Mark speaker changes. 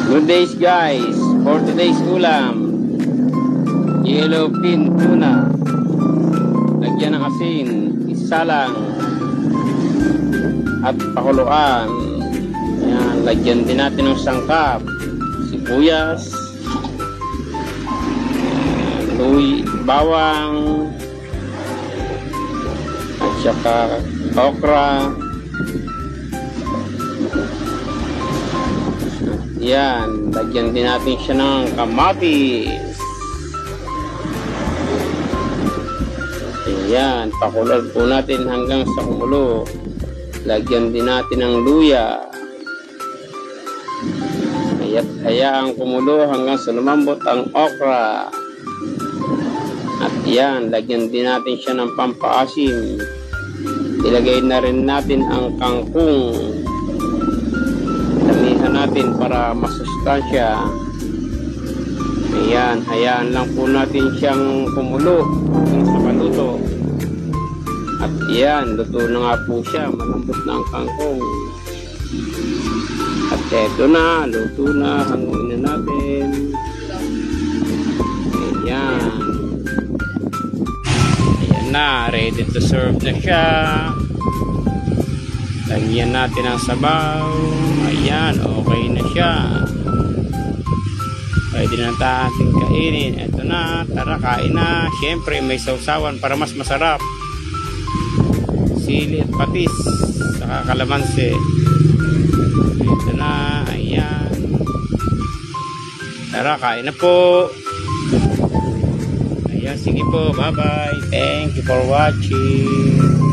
Speaker 1: Good days guys, for today's ulam, yellowfin tuna, lagyan ng asin, isalang at pakuluan. Ayan, lagyan din natin ng sangkap, sibuyas, bawang at saka okra. Yan, lagyan din natin siya ng kamatis. Ayan, pakulan po natin hanggang sa kumulo. Lagyan din natin ng luya. Hayaan kumulo hanggang sa lumambot ang okra. At yan, lagyan din natin siya ng pampaasim. Ilagay na rin natin ang kangkong. Damihan natin para masustansya. Ayan, hayaan lang po natin siyang kumulo hanggang sa maluto. At yan, luto na nga po siya. Malambot na ang kangkong. At eto na, luto na. Hanguin na natin. Ayan. Ayan na, ready to serve na siya. Lagyan natin ang sabaw. Ayan, okay na siya. Pwede na natin kainin. Ito na, tara kain na. Siyempre may sausawan para mas masarap. Sili at patis, saka kalamansi. Ito na, ayan. Tara, kain na po. Ayan, sige po, bye bye. Thank you for watching.